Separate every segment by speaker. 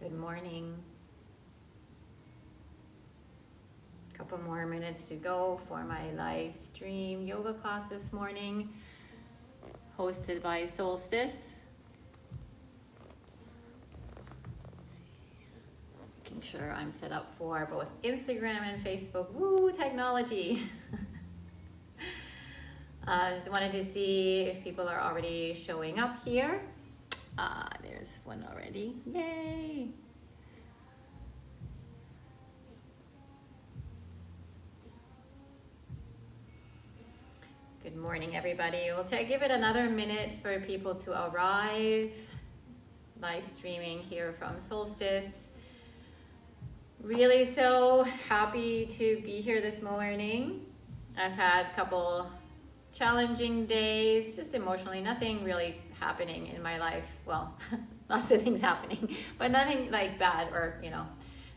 Speaker 1: Good morning. A couple more minutes to go for my live stream yoga class this morning, hosted by Soulstice. Making sure I'm set up for both Instagram and Facebook. Woo, technology. Just wanted to see if people are already showing up here. There's one already. Yay! Good morning, everybody. We'll give it another minute for people to arrive. Live streaming here from Soulstice. Really so happy to be here this morning. I've had a couple challenging days, just emotionally, nothing really happening in my life. Well, lots of things happening, but nothing like bad or,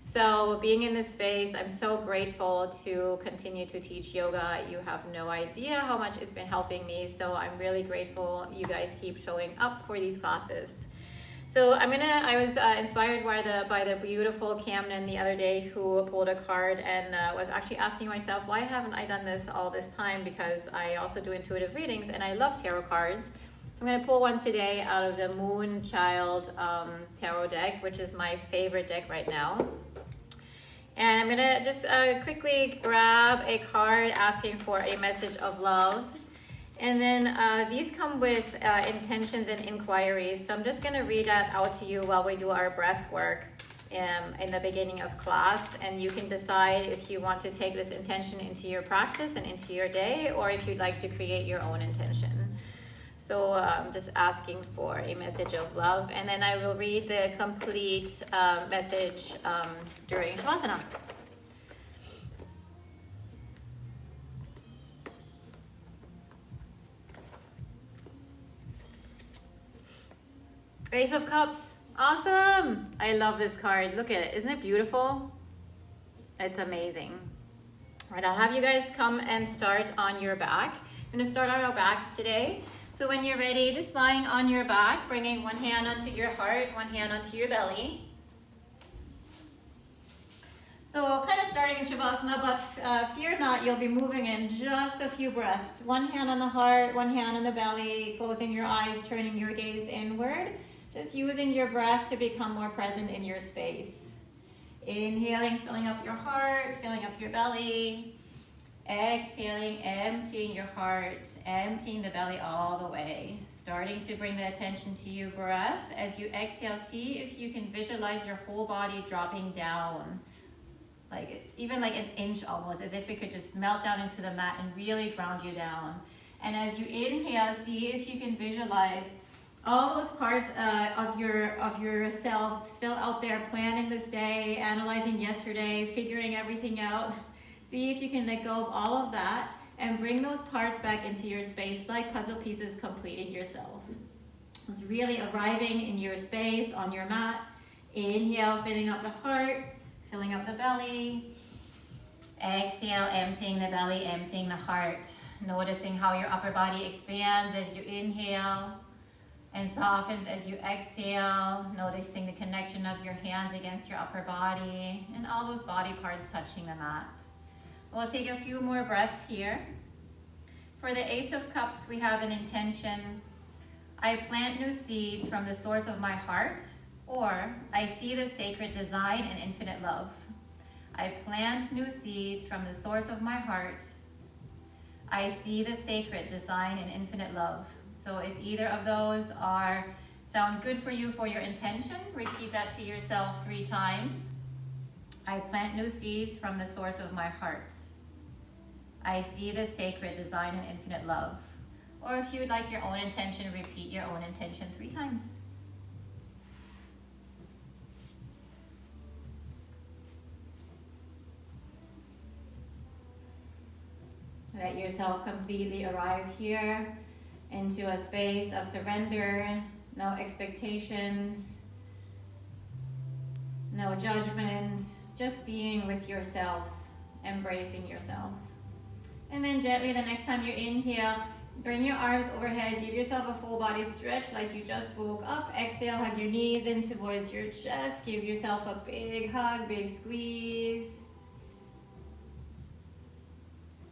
Speaker 1: So being in this space, I'm so grateful to continue to teach yoga. You have no idea how much it's been helping me. So I'm really grateful you guys keep showing up for these classes. So I was inspired by the beautiful Camden the other day who pulled a card and was actually asking myself, why haven't I done this all this time? Because I also do intuitive readings and I love tarot cards. So I'm going to pull one today out of the Moon Child tarot deck, which is my favorite deck right now. And I'm going to just quickly grab a card asking for a message of love. And then these come with intentions and inquiries. So I'm just going to read that out to you while we do our breath work in the beginning of class. And you can decide if you want to take this intention into your practice and into your day, or if you'd like to create your own intention. So I'm just asking for a message of love. And then I will read the complete message during Shavasana. Ace of Cups, awesome! I love this card. Look at it, isn't it beautiful? It's amazing. All right, I'll have you guys come and start on your back. I'm gonna start on our backs today. So when you're ready, just lying on your back, bringing one hand onto your heart, one hand onto your belly. So kind of starting in Shavasana, but fear not, you'll be moving in just a few breaths. One hand on the heart, one hand on the belly, closing your eyes, turning your gaze inward. Just using your breath to become more present in your space. Inhaling, filling up your heart, filling up your belly. Exhaling, emptying your heart, emptying the belly all the way. Starting to bring the attention to your breath. As you exhale, see if you can visualize your whole body dropping down. Even like an inch almost, as if it could just melt down into the mat and really ground you down. And as you inhale, see if you can visualize all those parts of yourself still out there planning this day, analyzing yesterday, figuring everything out. See if you can let go of all of that and bring those parts back into your space like puzzle pieces completing yourself. It's really arriving in your space, on your mat. Inhale, filling up the heart, filling up the belly. Exhale, emptying the belly, emptying the heart. Noticing how your upper body expands as you inhale and softens as you exhale, noticing the connection of your hands against your upper body and all those body parts touching the mat. We'll take a few more breaths here. For the Ace of Cups, we have an intention. I plant new seeds from the source of my heart, or I see the sacred design and infinite love. I plant new seeds from the source of my heart. I see the sacred design and infinite love. So if either of those sound good for you for your intention, repeat that to yourself 3 times. I plant new seeds from the source of my heart. I see the sacred design and infinite love. Or if you would like your own intention, repeat your own intention 3 times. Let yourself completely arrive here into a space of surrender, no expectations, no judgment, just being with yourself, embracing yourself. And then gently the next time you inhale, Bring your arms overhead. Give yourself a full body stretch like you just woke up. Exhale, hug your knees in towards your chest. Give yourself a big hug, big squeeze.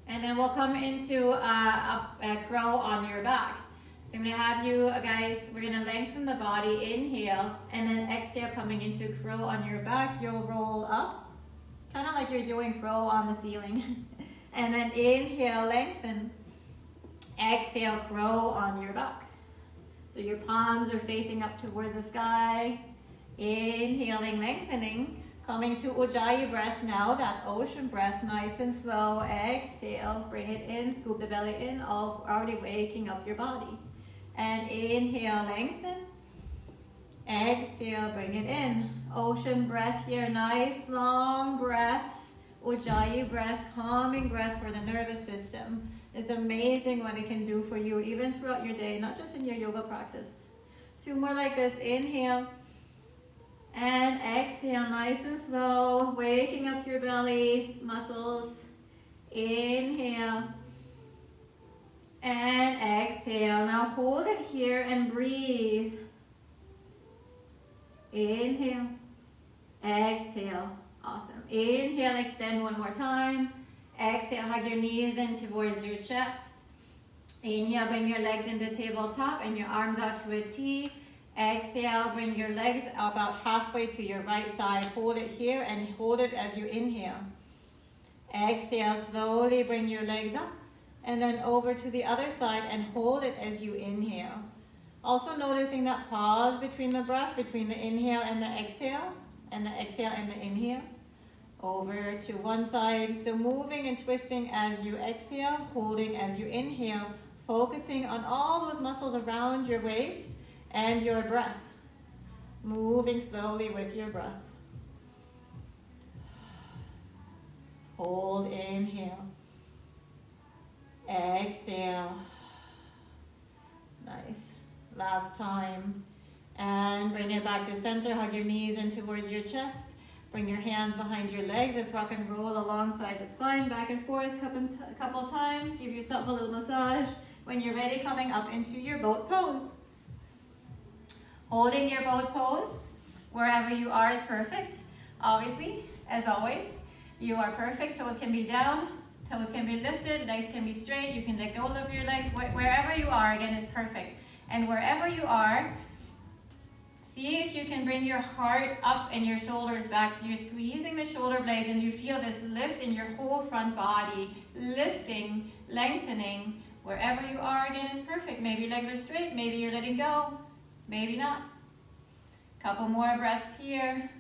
Speaker 1: And then we'll come into a crow on your back. So I'm going to have you guys, we're going to lengthen the body. Inhale, and then exhale, coming into crow on your back. You'll roll up, kind of like you're doing crow on the ceiling. And then inhale, lengthen. Exhale, crow on your back. So your palms are facing up towards the sky. Inhaling, lengthening. Coming to Ujjayi breath now, that ocean breath, nice and slow. Exhale, bring it in, scoop the belly in, also already waking up your body. And inhale, lengthen. Exhale, bring it in. Ocean breath here, nice long breaths. Ujjayi breath, calming breath for the nervous system. It's amazing what it can do for you even throughout your day, not just in your yoga practice. Two more like this. Inhale and exhale, nice and slow, waking up your belly muscles. Inhale and exhale. Now hold it here and breathe. Inhale, exhale. Awesome. Inhale, extend one more time. Exhale, hug your knees in towards your chest. Inhale, bring your legs into tabletop and your arms out to a T. Exhale, bring your legs about halfway to your right side. Hold it here and hold it as you inhale. Exhale, slowly bring your legs up and then over to the other side and hold it as you inhale. Also noticing that pause between the breath, between the inhale and the exhale, and the exhale and the inhale. Over to one side. So moving and twisting as you exhale, holding as you inhale, focusing on all those muscles around your waist and your breath. Moving slowly with your breath. Hold, inhale. Exhale. Nice. Last time. And bring it back to center. Hug your knees in towards your chest. Bring your hands behind your legs. Let's rock and roll alongside the spine, back and forth a couple times. Give yourself a little massage. When you're ready, coming up into your boat pose. Holding your boat pose, wherever you are is perfect. Obviously, as always, you are perfect. Toes can be down, toes can be lifted, legs can be straight. You can let go of your legs. Wherever you are, again, is perfect. And wherever you are, see if you can bring your heart up and your shoulders back. So you're squeezing the shoulder blades and you feel this lift in your whole front body. Lifting, lengthening. Wherever you are, again, is perfect. Maybe your legs are straight. Maybe you're letting go. Maybe not. Couple more breaths here.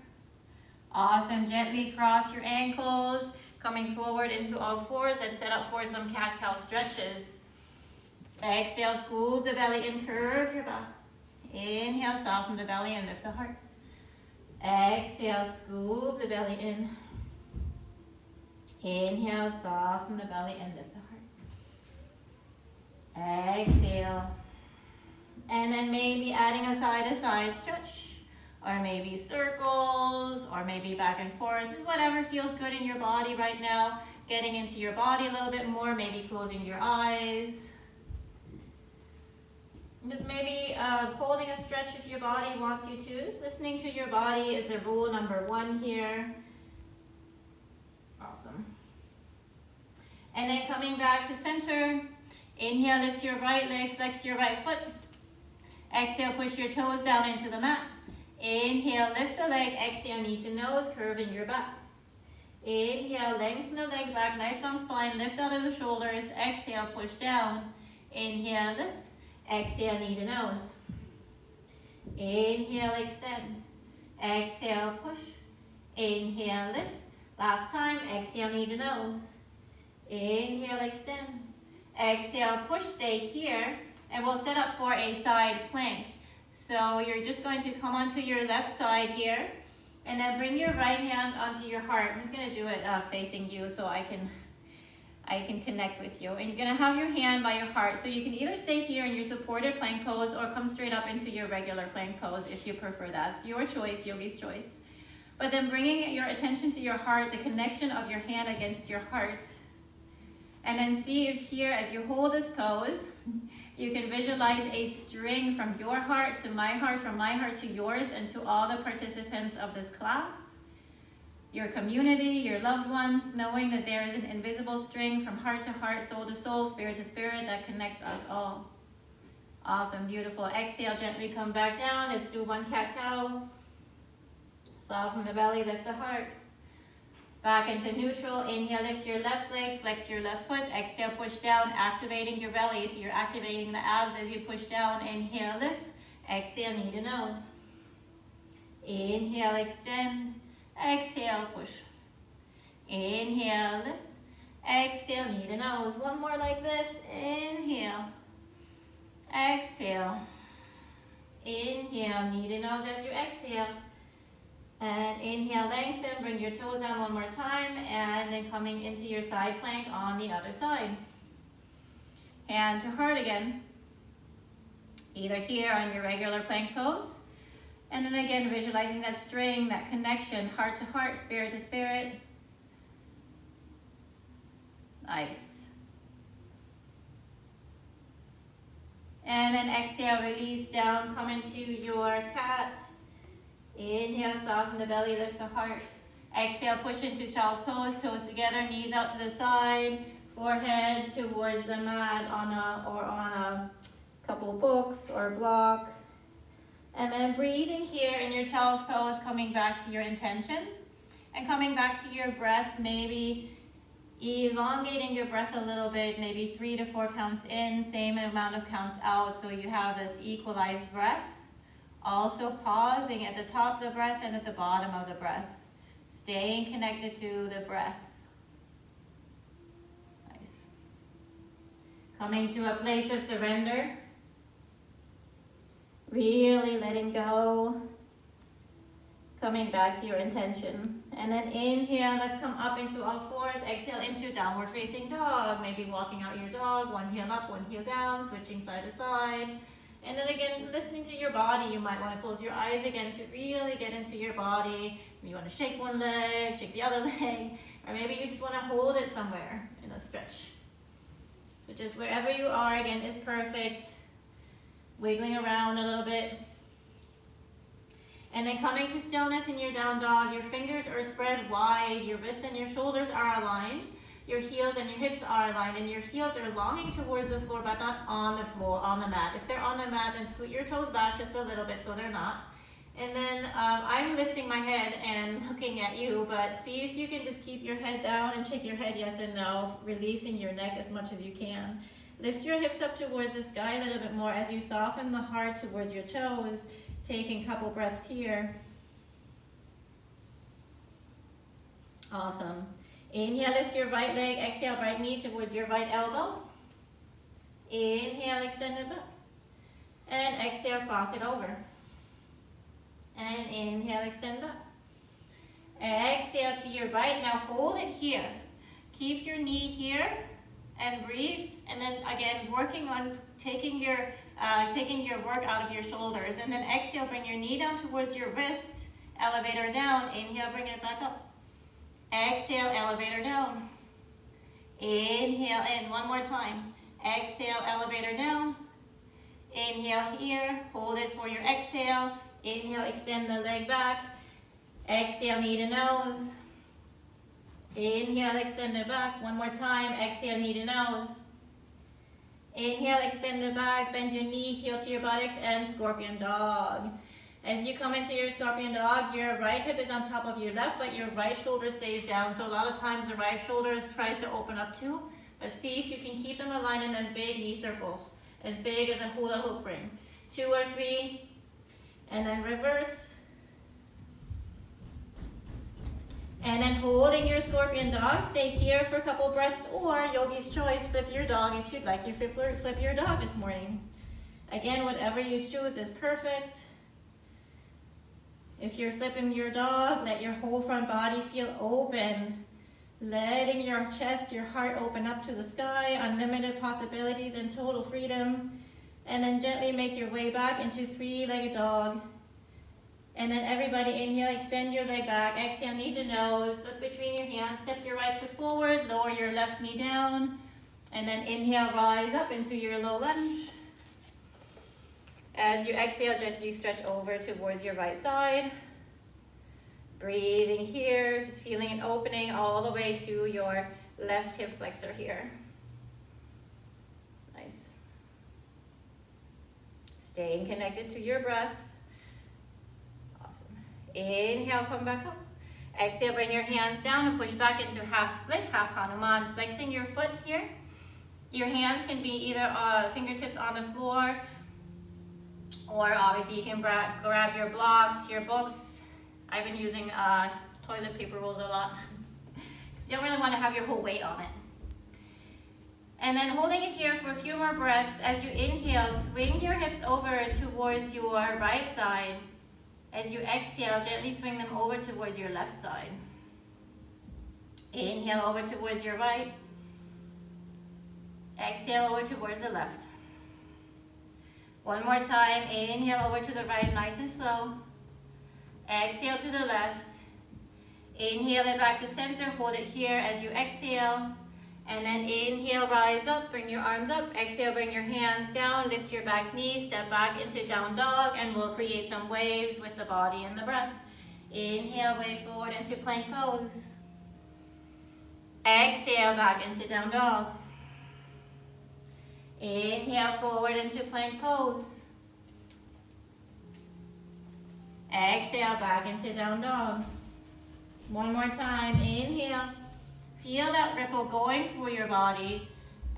Speaker 1: Awesome. Gently cross your ankles. Coming forward into all fours. Let's set up for some cat-cow stretches. Exhale, scoop the belly in, curve your back. Inhale, soften the belly and lift the heart. Exhale, scoop the belly in. Inhale, soften the belly and lift the heart. Exhale. And then maybe adding a side-to-side stretch. Or maybe circles, or maybe back and forth. Whatever feels good in your body right now. Getting into your body a little bit more, maybe closing your eyes. Just maybe holding a stretch if your body wants you to. Just listening to your body is the rule number one here. Awesome. And then coming back to center. Inhale, lift your right leg, flex your right foot. Exhale, push your toes down into the mat. Inhale, lift the leg. Exhale, knee to nose, curving your back. Inhale, lengthen the leg back, nice long spine, lift out of the shoulders. Exhale, push down. Inhale, lift. Exhale, knee to nose. Inhale, extend. Exhale, push. Inhale, lift. Last time, exhale, knee to nose. Inhale, extend. Exhale, push, stay here. And we'll set up for a side plank. So you're just going to come onto your left side here. And then bring your right hand onto your heart. I'm just going to do it facing you so I can connect with you. And you're going to have your hand by your heart. So you can either stay here in your supported plank pose or come straight up into your regular plank pose if you prefer that. It's your choice, yogi's choice. But then bringing your attention to your heart, the connection of your hand against your heart. And then see if here, as you hold this pose, you can visualize a string from your heart to my heart, from my heart to yours, and to all the participants of this class. Your community, your loved ones, knowing that there is an invisible string from heart to heart, soul to soul, spirit to spirit that connects us all. Awesome, beautiful. Exhale, gently come back down. Let's do one cat-cow. Soften the belly, lift the heart. Back into neutral. Inhale, lift your left leg, flex your left foot. Exhale, push down, activating your belly. So you're activating the abs as you push down. Inhale, lift. Exhale, knee to nose. Inhale, extend. Exhale, push. Inhale, lift. Exhale, knee to nose. One more like this. Inhale. Exhale. Inhale, knee to nose as you exhale. And inhale, lengthen, bring your toes down one more time, and then coming into your side plank on the other side. Hand to heart again. Either here on your regular plank pose, and then again visualizing that string, that connection, heart to heart, spirit to spirit. Nice. And then exhale, release down, come into your cat. Inhale, soften the belly, lift the heart. Exhale, push into child's pose, toes together, knees out to the side, forehead towards the mat on a couple books or block. And then breathing here in your child's pose, coming back to your intention and coming back to your breath, maybe elongating your breath a little bit, maybe 3 to 4 counts in, same amount of counts out, so you have this equalized breath. Also pausing at the top of the breath and at the bottom of the breath. Staying connected to the breath. Nice. Coming to a place of surrender. Really letting go. Coming back to your intention. And then inhale, let's come up into all fours. Exhale into downward facing dog. Maybe walking out your dog. One heel up, one heel down. Switching side to side. And then again, listening to your body, you might want to close your eyes again to really get into your body. You want to shake one leg, shake the other leg, or maybe you just want to hold it somewhere in a stretch. So just wherever you are, again, is perfect. Wiggling around a little bit. And then coming to stillness in your down dog, your fingers are spread wide, your wrists and your shoulders are aligned. Your heels and your hips are aligned, and your heels are longing towards the floor, but not on the floor, on the mat. If they're on the mat, then scoot your toes back just a little bit so they're not. And then I'm lifting my head and looking at you, but see if you can just keep your head down and shake your head yes and no, releasing your neck as much as you can. Lift your hips up towards the sky a little bit more as you soften the heart towards your toes, taking a couple breaths here. Awesome. Inhale, lift your right leg. Exhale, right knee towards your right elbow. Inhale, extend it back. And exhale, cross it over. And inhale, extend back. Exhale to your right. Now hold it here. Keep your knee here and breathe. And then again, working on taking your work out of your shoulders. And then exhale, bring your knee down towards your wrist. Elevator down. Inhale, bring it back up. Exhale, elevator down. Inhale in, one more time. Exhale, elevator down. Inhale here, hold it for your exhale. Inhale, extend the leg back. Exhale, knee to nose. Inhale, extend it back. One more time, exhale, knee to nose. Inhale, extend it back, bend your knee, heel to your buttocks, and scorpion dog. As you come into your scorpion dog, your right hip is on top of your left, but your right shoulder stays down. So a lot of times the right shoulder tries to open up too. But see if you can keep them aligned and then big knee circles. As big as a hula hoop ring. 2 or 3. And then reverse. And then holding your scorpion dog, stay here for a couple breaths. Or yogi's choice, flip your dog if you'd like. You flip your dog this morning. Again, whatever you choose is perfect. If you're flipping your dog, let your whole front body feel open. Letting your chest, your heart open up to the sky, unlimited possibilities and total freedom. And then gently make your way back into 3-legged dog. And then everybody inhale, extend your leg back. Exhale, knee to nose. Look between your hands. Step your right foot forward. Lower your left knee down. And then inhale, rise up into your low lunge. As you exhale, gently stretch over towards your right side. Breathing here, just feeling an opening all the way to your left hip flexor here. Nice. Staying connected to your breath. Awesome. Inhale, come back up. Exhale, bring your hands down and push back into half split, half Hanuman. Flexing your foot here. Your hands can be either fingertips on the floor, or obviously you can grab your blocks, your books. I've been using toilet paper rolls a lot because you don't really want to have your whole weight on it. And then holding it here for a few more breaths. As you inhale, swing your hips over towards your right side. As you exhale, gently swing them over towards your left side. Inhale over towards your right. Exhale over towards the left. One more time. Inhale over to the right, nice and slow. Exhale to the left. Inhale it back to center. Hold it here as you exhale. And then inhale, rise up, bring your arms up. Exhale, bring your hands down, lift your back knee, step back into down dog, and we'll create some waves with the body and the breath. Inhale, wave forward into plank pose. Exhale, back into down dog. Inhale, forward into plank pose. Exhale, back into down dog. One more time, inhale. Feel that ripple going through your body.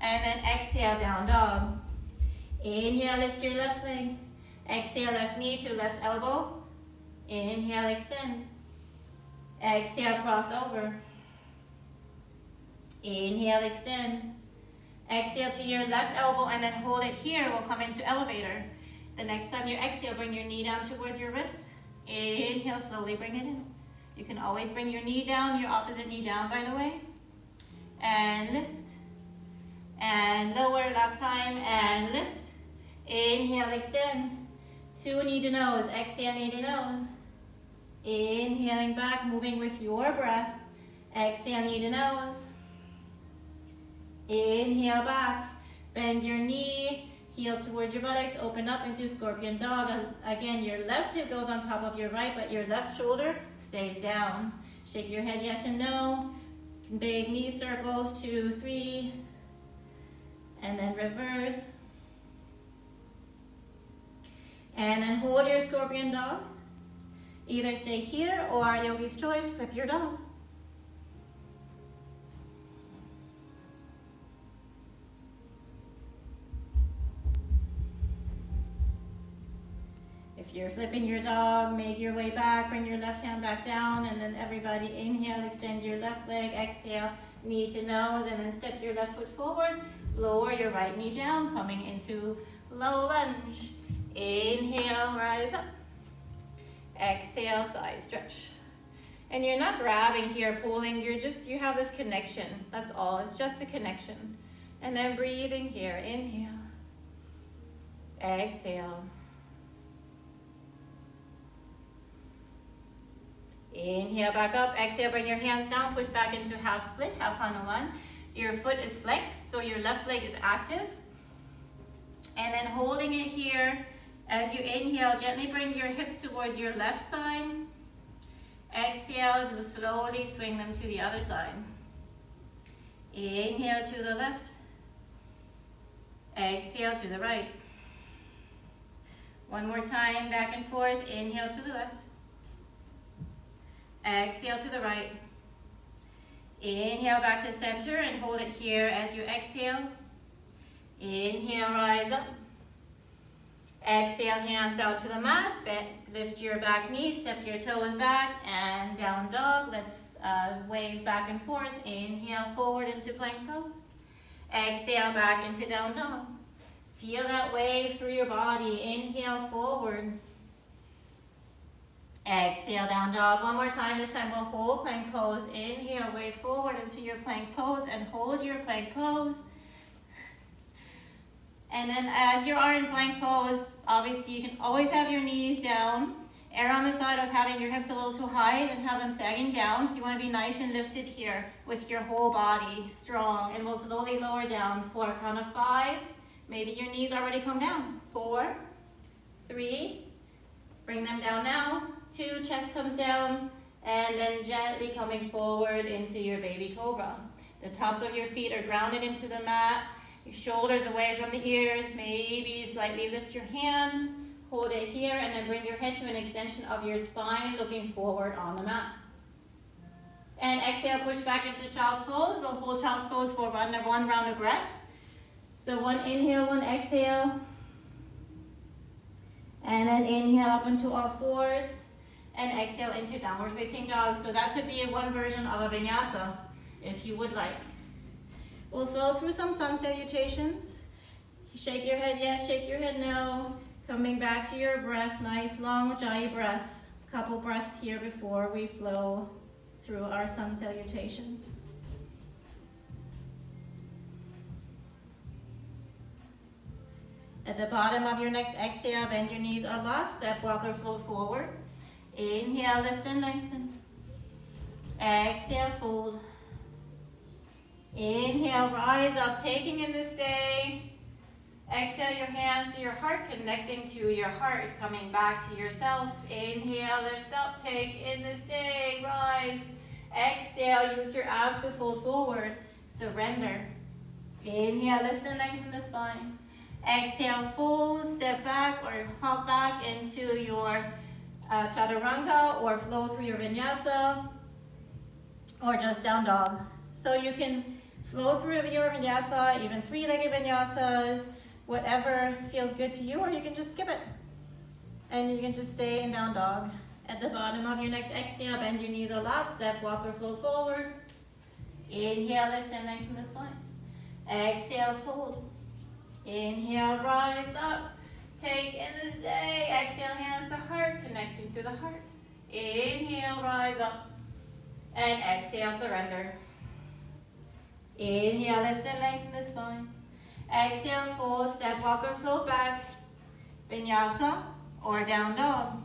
Speaker 1: And then exhale, down dog. Inhale, lift your left leg. Exhale, left knee to left elbow. Inhale, extend. Exhale, cross over. Inhale, extend. Exhale to your left elbow and then hold it here. We'll come into elevator. The next time you exhale, bring your knee down towards your wrist. Inhale, slowly bring it in. You can always bring your knee down, your opposite knee down, by the way. And lift. And lower, last time, and lift. Inhale, extend. 2 knee to nose, exhale, knee to nose. Inhaling back, moving with your breath. Exhale, knee to nose. Inhale back, bend your knee, heel towards your buttocks, open up into scorpion dog. Again, your left hip goes on top of your right, but your left shoulder stays down. Shake your head yes and no. Big knee circles, 2, 3, and then reverse. And then hold your scorpion dog. Either stay here or yogi's choice, flip your dog. If you're flipping your dog, make your way back, bring your left hand back down, and then everybody inhale, extend your left leg, exhale, knee to nose, and then step your left foot forward, lower your right knee down, coming into low lunge. Inhale, rise up. Exhale, side stretch. And you're not grabbing here, pulling, you have this connection. That's all, it's just a connection. And then breathing here, inhale. Exhale. Inhale, back up. Exhale, bring your hands down. Push back into half split, half Hanuman. Your foot is flexed, so your left leg is active. And then holding it here, as you inhale, gently bring your hips towards your left side. Exhale, slowly swing them to the other side. Inhale to the left. Exhale to the right. One more time, back and forth. Inhale to the left. Exhale to the right. Inhale back to center and hold it here as you exhale. Inhale, rise up. Exhale, hands down to the mat. Lift your back knee, step your toes back, and down dog. Let's wave back and forth. Inhale, forward into plank pose. Exhale, back into down dog. Feel that wave through your body. Inhale, forward. Exhale, down dog. One more time. This time we'll hold plank pose. Inhale, wave forward into your plank pose and hold your plank pose. And then as you are in plank pose, obviously you can always have your knees down Err on the side of having your hips a little too high and have them sagging down. So you want to be nice and lifted here with your whole body strong. And we'll slowly lower down for a count of 5. Maybe your knees already come down. 4, 3, bring them down now. 2, chest comes down. And then gently coming forward into your baby cobra. The tops of your feet are grounded into the mat. Your shoulders away from the ears. Maybe slightly lift your hands. Hold it here and then bring your head to an extension of your spine, looking forward on the mat. And exhale, push back into child's pose. We'll hold child's pose for one round of breath. So 1 inhale, 1 exhale. And then inhale up into all fours. And exhale into downward facing dog. So that could be one version of a vinyasa, if you would like. We'll flow through some sun salutations. Shake your head yes, shake your head no. Coming back to your breath, nice long ujjayi breath. Couple breaths here before we flow through our sun salutations. At the bottom of your next exhale, bend your knees a lot. Step, walk, or flow forward. Inhale, lift and lengthen. Exhale, fold. Inhale, rise up, taking in this day. Exhale your hands to your heart, connecting to your heart, coming back to yourself. Inhale, lift up, take in this day, rise. Exhale, use your abs to fold forward, surrender. Inhale, lift and lengthen the spine. Exhale, fold, step back or hop back into your chaturanga or flow through your vinyasa or just down dog. So you can flow through your vinyasa, even 3-legged vinyasas, whatever feels good to you, or you can just skip it. And you can just stay in down dog. At the bottom of your next exhale, bend your knees a lot, step, walk, or flow forward. Inhale, lift and lengthen the spine. Exhale, fold. Inhale, rise up. Take in this day. Exhale, hands to heart, connecting to the heart. Inhale, rise up. And exhale, surrender. Inhale, lift and lengthen the spine. Exhale, fold, step, walk, or float back. Vinyasa or down dog.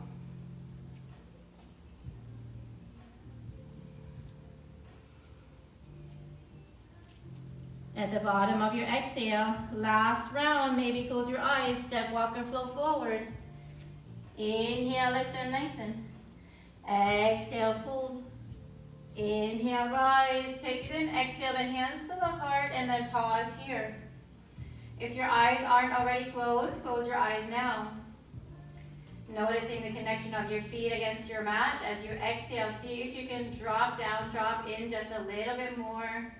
Speaker 1: At the bottom of your exhale, last round, maybe close your eyes, step, walk, or flow forward. Inhale, lift and lengthen. Exhale, fold. Inhale, rise, take it in. Exhale, the hands to the heart, and then pause here. If your eyes aren't already closed, close your eyes now. Noticing the connection of your feet against your mat. As you exhale, see if you can drop down, drop in just a little bit more.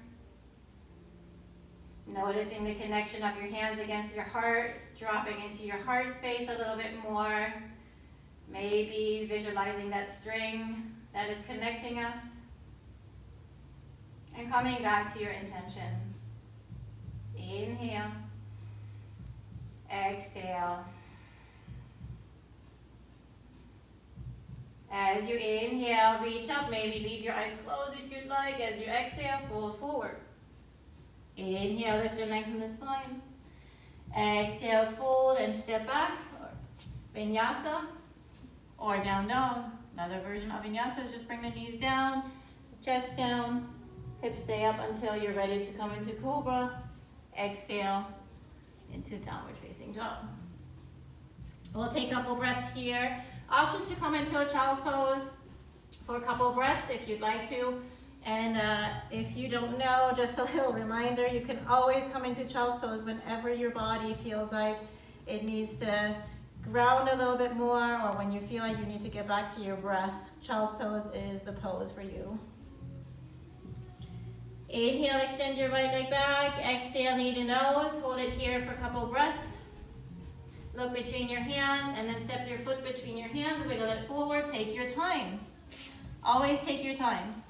Speaker 1: Noticing the connection of your hands against your heart, dropping into your heart space a little bit more. Maybe visualizing that string that is connecting us. And coming back to your intention. Inhale. Exhale. As you inhale, reach up. Maybe leave your eyes closed if you'd like. As you exhale, fold forward. Inhale, lift and lengthen the spine. Exhale, fold and step back. Vinyasa or down dog. Another version of vinyasa is just bring the knees down, chest down, hips stay up until you're ready to come into cobra. Exhale into downward facing dog. We'll take a couple breaths here. Option to come into a child's pose for a couple breaths if you'd like to. And if you don't know, just a little reminder, you can always come into child's pose whenever your body feels like it needs to ground a little bit more, or when you feel like you need to get back to your breath. Child's pose is the pose for you. Inhale, extend your right leg back. Exhale, knee to nose. Hold it here for a couple breaths. Look between your hands and then step your foot between your hands. Wiggle it forward. Take your time. Always take your time.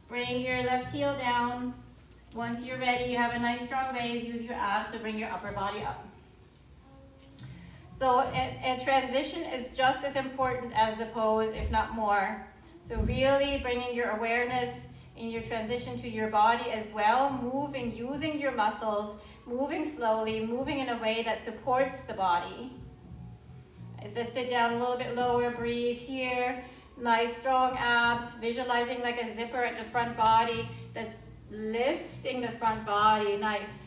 Speaker 1: Bring your left heel down. Once you're ready, you have a nice strong base. Use your abs to bring your upper body up. So a transition is just as important as the pose, if not more. So really bringing your awareness in your transition to your body as well, moving, using your muscles, moving slowly, moving in a way that supports the body. And so sit down a little bit lower, breathe here. Nice strong abs, visualizing like a zipper at the front body that's lifting the front body, nice.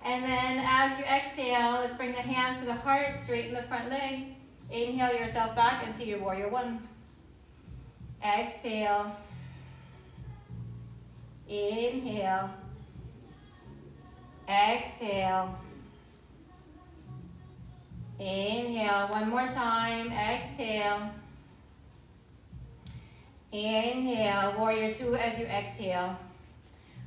Speaker 1: And then as you exhale, let's bring the hands to the heart, straighten the front leg. Inhale yourself back into your warrior one. Exhale. Inhale. Exhale. Inhale. One more time. Exhale. Inhale. Warrior two as you exhale.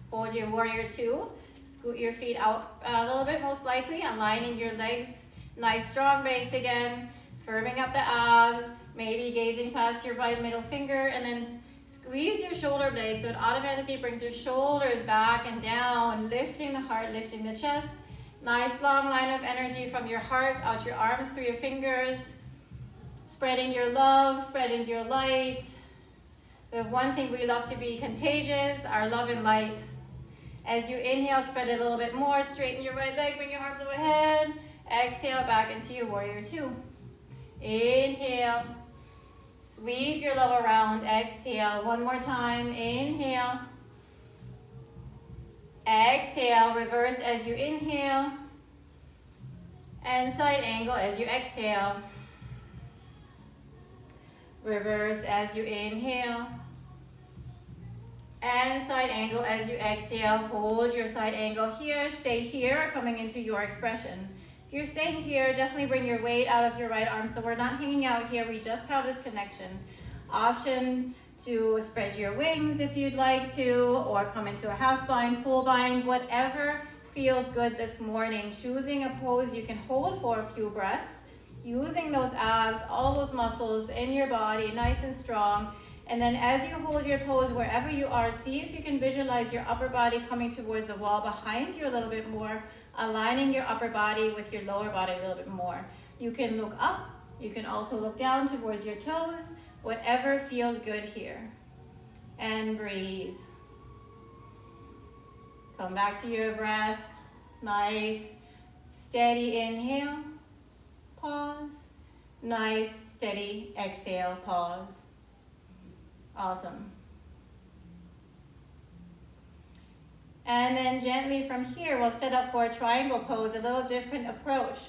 Speaker 1: Hold your warrior two. Scoot your feet out a little bit, most likely, aligning your legs. Nice strong base again. Firming up the abs. Maybe gazing past your right middle finger, and then squeeze your shoulder blades so it automatically brings your shoulders back and down, lifting the heart, lifting the chest. Nice long line of energy from your heart out your arms through your fingers. Spreading your love, spreading your light. The one thing we love to be contagious, our love and light. As you inhale, spread it a little bit more. Straighten your right leg, bring your arms overhead. Exhale back into your warrior two. Inhale. Sweep your love around. Exhale. One more time. Inhale. Exhale. Reverse as you inhale. And side angle as you exhale. Reverse as you inhale. And side angle as you exhale. Hold your side angle here. Stay here, coming into your expression. If you're staying here, definitely bring your weight out of your right arm so we're not hanging out here. We just have this connection. Option to spread your wings if you'd like to, or come into a half bind, full bind, whatever feels good this morning. Choosing a pose you can hold for a few breaths, using those abs, all those muscles in your body, nice and strong. And then as you hold your pose, wherever you are, see if you can visualize your upper body coming towards the wall behind you a little bit more, aligning your upper body with your lower body a little bit more. You can look up. You can also look down towards your toes, whatever feels good here. And breathe. Come back to your breath. Nice, steady inhale. Pause. Nice, steady exhale. Pause. Awesome. And then gently from here, we'll set up for a triangle pose, a little different approach.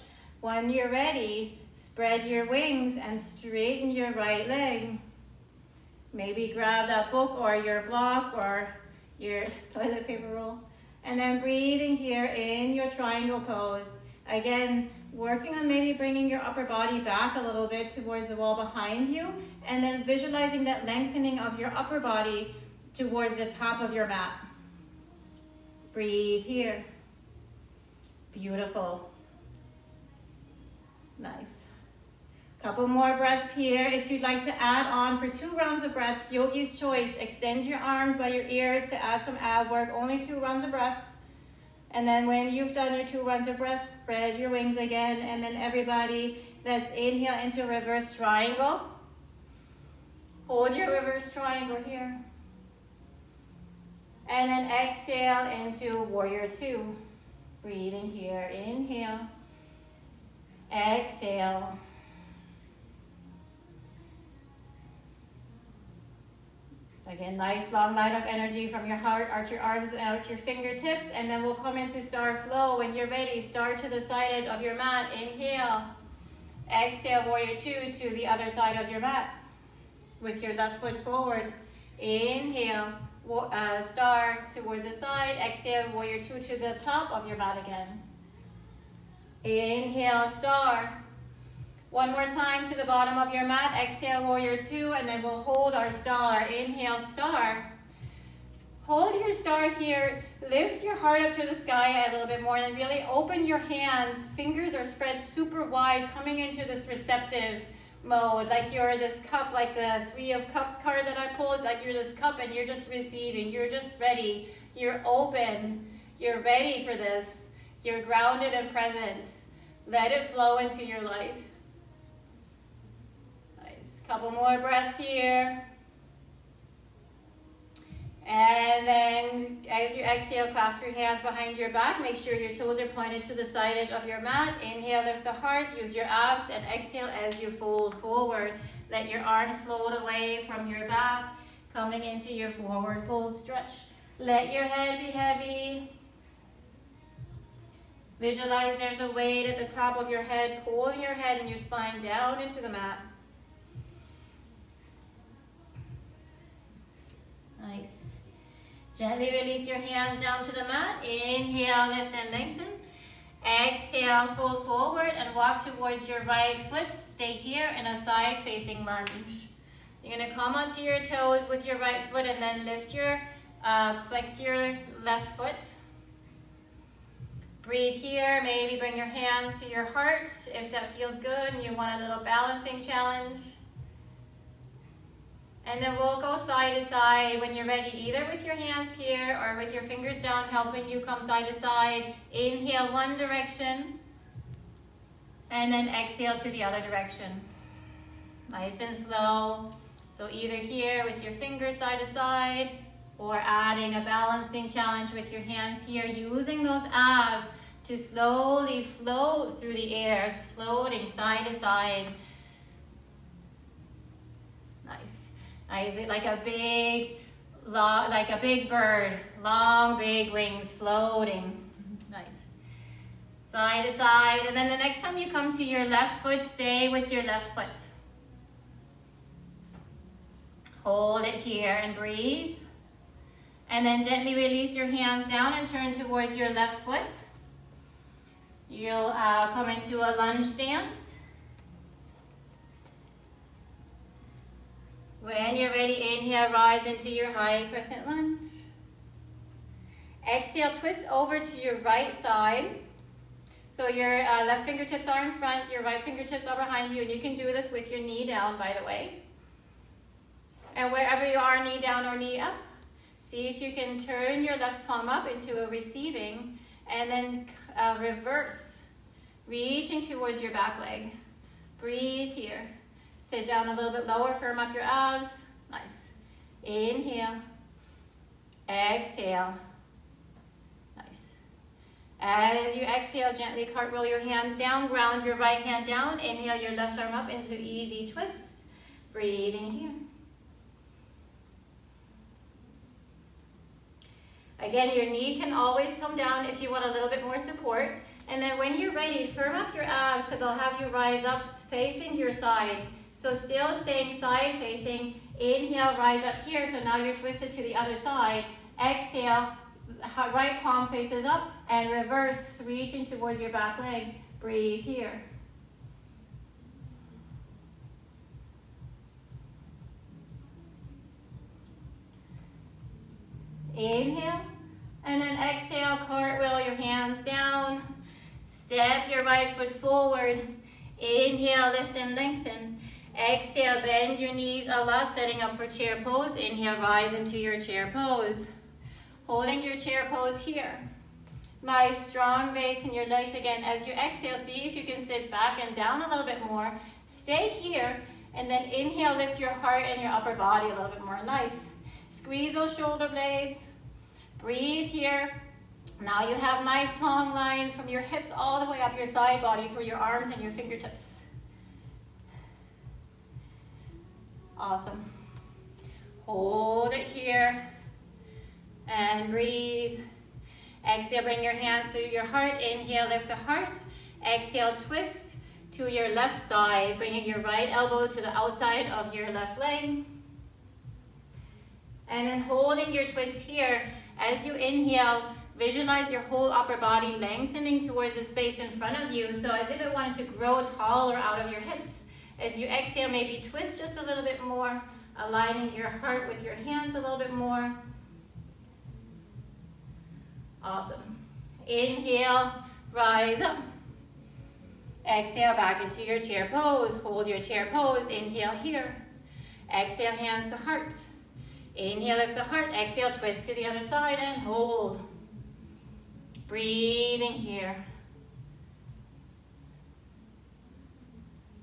Speaker 1: When you're ready, spread your wings and straighten your right leg. Maybe grab that book or your block or your toilet paper roll. And then breathing here in your triangle pose. Again, working on maybe bringing your upper body back a little bit towards the wall behind you. And then visualizing that lengthening of your upper body towards the top of your mat. Breathe here. Beautiful. Nice. Couple more breaths here. If you'd like to add on for 2 rounds of breaths, yogi's choice. Extend your arms by your ears to add some ab work. Only 2 rounds of breaths. And then when you've done your 2 rounds of breaths, spread your wings again. And then everybody, let's inhale into reverse triangle. Hold your reverse triangle here. And then exhale into warrior two. Breathing here. Inhale. Exhale. Again, nice long line of energy from your heart. Arch your arms out your fingertips. And then we'll come into star flow. When you're ready, start to the side edge of your mat. Inhale. Exhale, warrior two to the other side of your mat. With your left foot forward. Inhale. Star towards the side. Exhale, warrior two to the top of your mat again. Inhale, star. One more time to the bottom of your mat. Exhale, warrior two, and then we'll hold our star. Inhale, star. Hold your star here. Lift your heart up to the sky a little bit more, and then really open your hands. Fingers are spread super wide, coming into this receptive mode, like you're this cup, like the 3 of Cups card that I pulled, like you're this cup and you're just receiving, you're just ready, you're open, you're ready for this, you're grounded and present. Let it flow into your life. Nice. Couple more breaths here. And then as you exhale, clasp your hands behind your back. Make sure your toes are pointed to the side edge of your mat. Inhale, lift the heart, use your abs, and exhale as you fold forward. Let your arms float away from your back, coming into your forward fold stretch. Let your head be heavy. Visualize there's a weight at the top of your head, pulling your head and your spine down into the mat. Nice. Gently release your hands down to the mat. Inhale, lift and lengthen. Exhale, fold forward and walk towards your right foot. Stay here in a side-facing lunge. You're going to come onto your toes with your right foot and then lift your, flex your left foot. Breathe here. Maybe bring your hands to your heart if that feels good and you want a little balancing challenge. And then we'll go side to side when you're ready, either with your hands here or with your fingers down, helping you come side to side. Inhale one direction, and then exhale to the other direction. Nice and slow. So either here with your fingers side to side, or adding a balancing challenge with your hands here, using those abs to slowly float through the air, floating side to side. Nice. Is it like a big bird, long, big wings floating? Nice. Side to side, and then the next time you come to your left foot, stay with your left foot. Hold it here and breathe. And then gently release your hands down and turn towards your left foot. You'll come into a lunge stance. When you're ready, inhale, rise into your high crescent lunge. Exhale, twist over to your right side. So your left fingertips are in front, your right fingertips are behind you, and you can do this with your knee down, by the way. And wherever you are, knee down or knee up, see if you can turn your left palm up into a receiving, and then reverse, reaching towards your back leg. Breathe here. Sit down a little bit lower, firm up your abs. Nice. Inhale. Exhale. Nice. As you exhale, gently cartwheel your hands down, ground your right hand down. Inhale your left arm up into easy twist. Breathing here. Again, your knee can always come down if you want a little bit more support. And then when you're ready, firm up your abs because I'll have you rise up facing your side. So still staying side facing. Inhale, rise up here. So now you're twisted to the other side. Exhale, right palm faces up and reverse, reaching towards your back leg. Breathe here. Inhale, and then exhale, cartwheel your hands down. Step your right foot forward. Inhale, lift and lengthen. Exhale, bend your knees a lot, setting up for chair pose. Inhale, rise into your chair pose. Holding your chair pose here. Nice, strong base in your legs again. As you exhale, see if you can sit back and down a little bit more. Stay here, and then inhale, lift your heart and your upper body a little bit more. Nice. Squeeze those shoulder blades. Breathe here. Now you have nice long lines from your hips all the way up your side body through your arms and your fingertips. Awesome. Hold it here and breathe. Exhale, bring your hands to your heart. Inhale, lift the heart. Exhale, twist to your left side, bringing your right elbow to the outside of your left leg. And then holding your twist here. As you inhale, visualize your whole upper body lengthening towards the space in front of you. So as if it wanted to grow taller out of your hips. As you exhale, maybe twist just a little bit more, aligning your heart with your hands a little bit more. Awesome. Inhale, rise up. Exhale, back into your chair pose. Hold your chair pose. Inhale here. Exhale, hands to heart. Inhale, lift the heart. Exhale, twist to the other side and hold. Breathing here.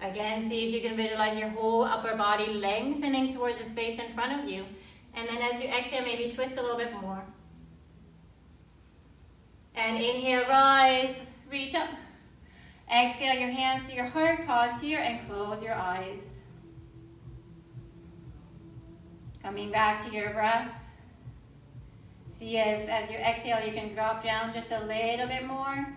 Speaker 1: Again, see if you can visualize your whole upper body lengthening towards the space in front of you. And then as you exhale, maybe twist a little bit more. And inhale, rise, reach up. Exhale your hands to your heart, pause here and close your eyes. Coming back to your breath. See if as you exhale you can drop down just a little bit more.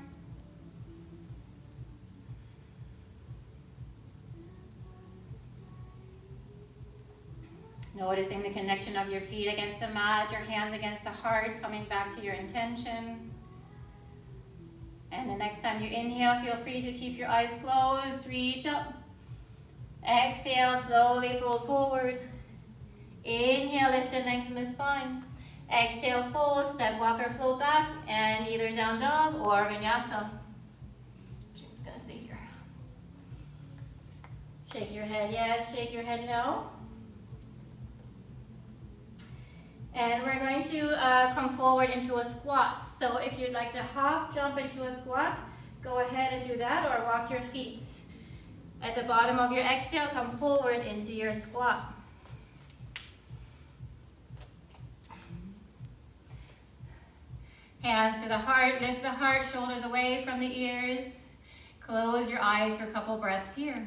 Speaker 1: Noticing the connection of your feet against the mat, your hands against the heart, coming back to your intention. And the next time you inhale, feel free to keep your eyes closed, reach up. Exhale, slowly fold forward. Inhale, lift and lengthen the spine. Exhale, fold, step, walk or float back, and either down dog or vinyasa. She's gonna stay here. Shake your head, yes, shake your head, no. And we're going to come forward into a squat. So if you'd like to hop, jump into a squat, go ahead and do that, or walk your feet. At the bottom of your exhale, come forward into your squat. Hands to the heart, lift the heart, shoulders away from the ears. Close your eyes for a couple breaths here.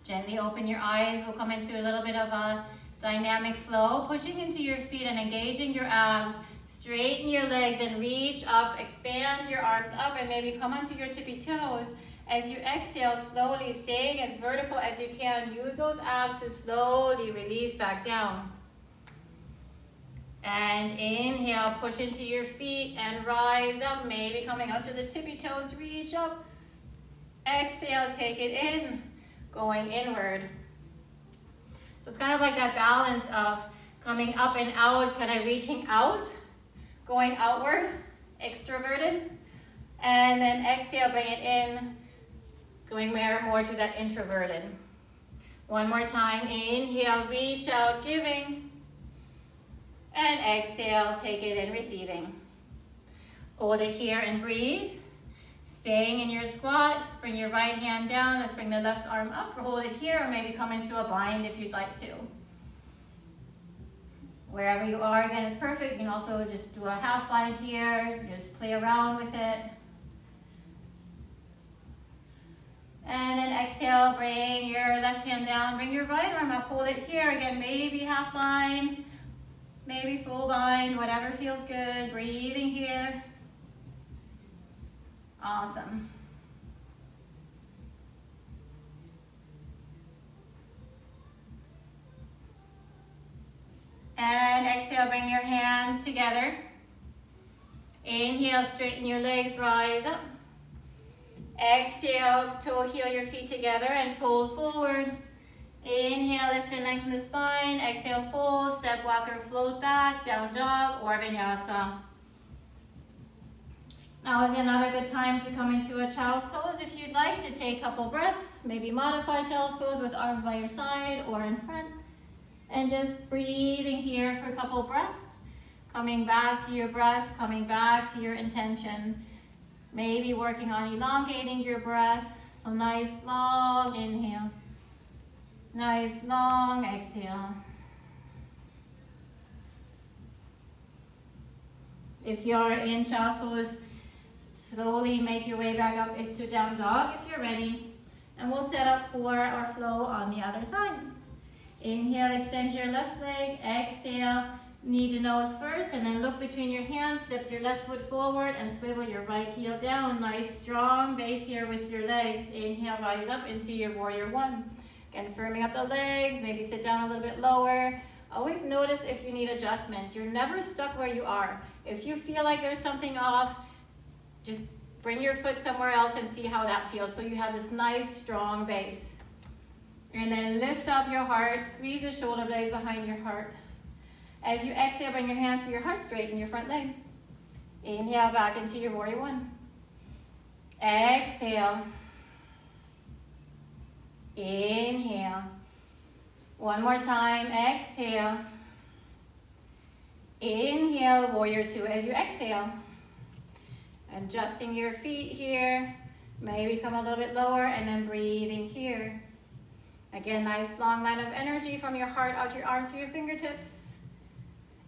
Speaker 1: Gently open your eyes. We'll come into a little bit of a dynamic flow, pushing into your feet and engaging your abs. Straighten your legs and reach up. Expand your arms up and maybe come onto your tippy toes. As you exhale, slowly staying as vertical as you can. Use those abs to slowly release back down. And inhale, push into your feet and rise up. Maybe coming up to the tippy toes, reach up. Exhale, take it in. Going inward. So it's kind of like that balance of coming up and out, kind of reaching out, going outward, extroverted, and then exhale, bring it in, going more to that introverted. One more time, inhale, reach out, giving, and exhale, take it in, receiving. Hold it here and breathe. Staying in your squat, bring your right hand down. Let's bring the left arm up, or hold it here, or maybe come into a bind if you'd like to. Wherever you are, again, is perfect. You can also just do a half bind here, just play around with it. And then exhale, bring your left hand down, bring your right arm up, hold it here. Again, maybe half bind, maybe full bind, whatever feels good. Breathing here. Awesome. And exhale, bring your hands together. Inhale, straighten your legs, rise up. Exhale, toe heel your feet together and fold forward. Inhale, lift and lengthen the spine. Exhale, fold, step, walk or float back, down dog or vinyasa. Now is another good time to come into a child's pose if you'd like to take a couple breaths, maybe modify child's pose with arms by your side or in front. And just breathing here for a couple breaths, coming back to your breath, coming back to your intention. Maybe working on elongating your breath. So nice long inhale, nice long exhale. If you're in child's pose, slowly make your way back up into down dog if you're ready. And we'll set up for our flow on the other side. Inhale, extend your left leg. Exhale, knee to nose first, and then look between your hands. Step your left foot forward and swivel your right heel down. Nice strong base here with your legs. Inhale, rise up into your warrior one. Again, firming up the legs, maybe sit down a little bit lower. Always notice if you need adjustment. You're never stuck where you are. If you feel like there's something off, just bring your foot somewhere else and see how that feels. So you have this nice strong base. And then lift up your heart, squeeze the shoulder blades behind your heart. As you exhale, bring your hands to your heart, straighten your front leg. Inhale, back into your warrior one. Exhale. Inhale. One more time, exhale. Inhale, warrior two as you exhale. Adjusting your feet here. Maybe come a little bit lower and then breathing here. Again, nice long line of energy from your heart out your arms to your fingertips.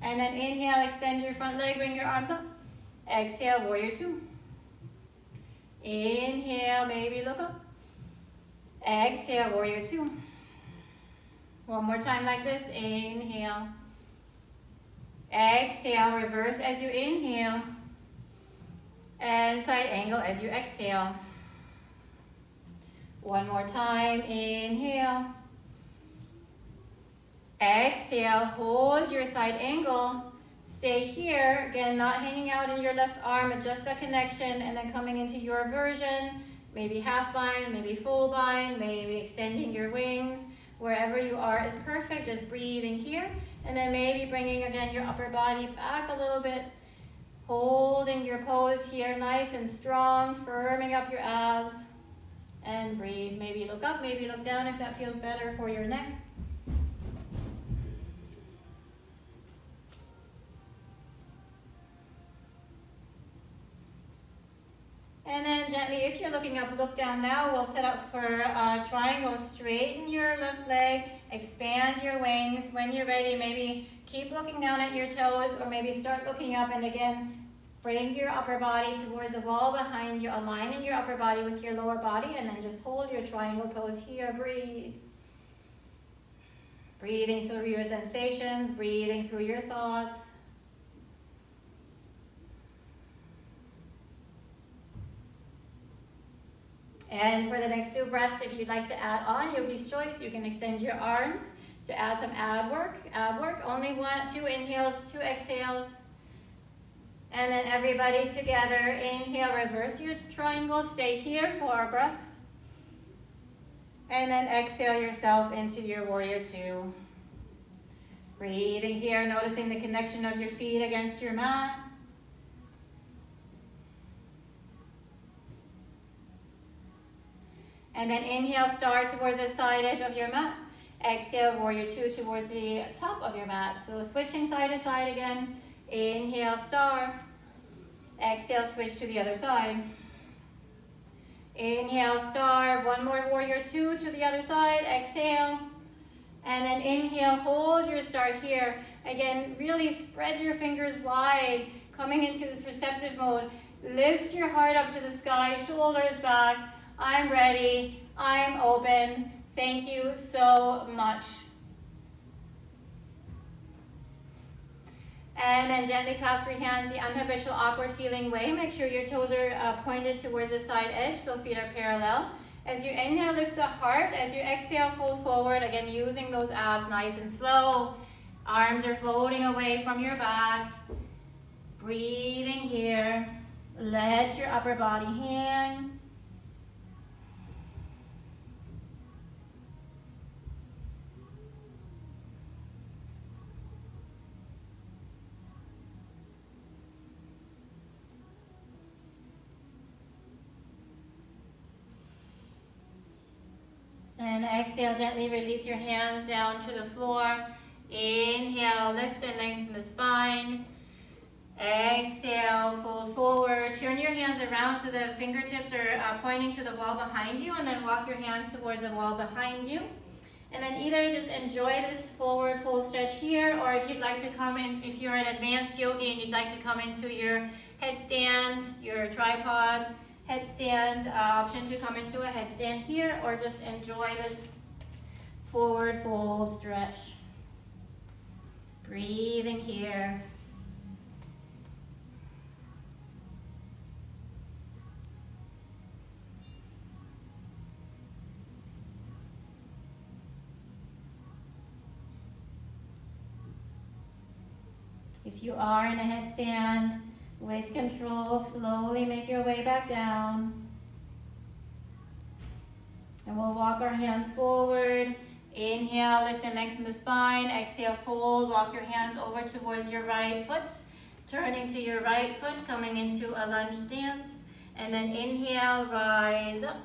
Speaker 1: And then inhale, extend your front leg, bring your arms up. Exhale, warrior two. Inhale, maybe look up. Exhale, warrior two. One more time like this. Inhale. Exhale, reverse as you inhale. And side angle as you exhale. One more time. Inhale. Exhale, hold your side angle. Stay here. Again, not hanging out in your left arm, just a connection, and then coming into your version. Maybe half bind, maybe full bind, maybe extending your wings. Wherever you are is perfect. Just breathing here. And then maybe bringing, again, your upper body back a little bit. Holding your pose here, nice and strong, firming up your abs. And breathe. Maybe look up, maybe look down if that feels better for your neck. And then gently, if you're looking up, look down now. We'll set up for a triangle. Straighten your left leg, expand your wings. When you're ready, maybe keep looking down at your toes or maybe start looking up, and again, bring your upper body towards the wall behind you, aligning your upper body with your lower body, and then just hold your triangle pose here. Breathe. Breathing through your sensations, breathing through your thoughts. And for the next 2 breaths, if you'd like to add on, yogi's choice, you can extend your arms to add some ab work. Ab work, only 2 inhales, 2 exhales. And then everybody together, inhale, reverse your triangle, stay here for a breath. And then exhale yourself into your warrior two. Breathing here, noticing the connection of your feet against your mat. And then inhale, star towards the side edge of your mat. Exhale, warrior two towards the top of your mat. So switching side to side again. Inhale, star. Exhale, switch to the other side. Inhale, star. One more warrior two to the other side. Exhale. And then inhale, hold your star here. Again, really spread your fingers wide, coming into this receptive mode. Lift your heart up to the sky, shoulders back. I'm ready. I'm open. Thank you so much. And then gently clasp your hands the unhabitual awkward feeling way. Make sure your toes are pointed towards the side edge, so feet are parallel. As you inhale, lift the heart. As you exhale, fold forward. Again, using those abs nice and slow. Arms are floating away from your back. Breathing here. Let your upper body hang. And exhale, gently release your hands down to the floor. Inhale, lift and lengthen the spine. Exhale, fold forward. Turn your hands around so the fingertips are pointing to the wall behind you, and then walk your hands towards the wall behind you. And then either just enjoy this forward fold stretch here, or if you'd like to come in, if you're an advanced yogi and you'd like to come into your headstand, your tripod, headstand, option to come into a headstand here, or just enjoy this forward fold stretch. Breathing here. If you are in a headstand, with control, slowly make your way back down. And we'll walk our hands forward. Inhale, lift and lengthen the spine. Exhale, fold. Walk your hands over towards your right foot. Turning to your right foot, coming into a lunge stance. And then inhale, rise up.